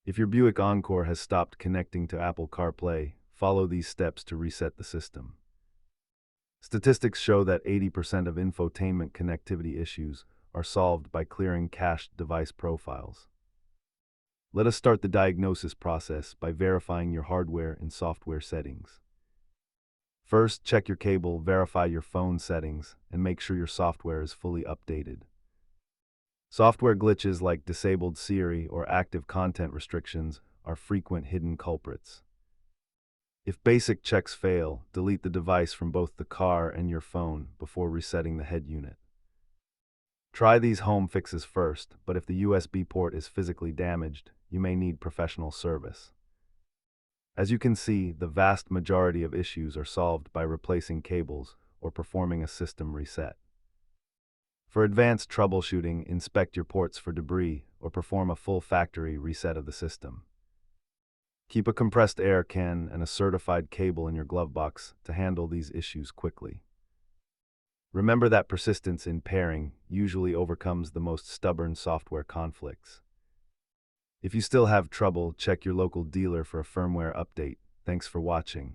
If your Buick Encore has stopped connecting to Apple CarPlay, follow these steps to reset the system. Statistics show that 80% of infotainment connectivity issues are solved by clearing cached device profiles. Let us start the diagnosis process by verifying your hardware and software settings. First, check your cable, verify your phone settings, and make sure your software is fully updated. Software glitches like disabled Siri or active content restrictions are frequent hidden culprits. If basic checks fail, delete the device from both the car and your phone before resetting the head unit. Try these home fixes first, but if the USB port is physically damaged, you may need professional service. As you can see, the vast majority of issues are solved by replacing cables or performing a system reset. For advanced troubleshooting, inspect your ports for debris or perform a full factory reset of the system. Keep a compressed air can and a certified cable in your glove box to handle these issues quickly. Remember that persistence in pairing usually overcomes the most stubborn software conflicts. If you still have trouble, check your local dealer for a firmware update. Thanks for watching.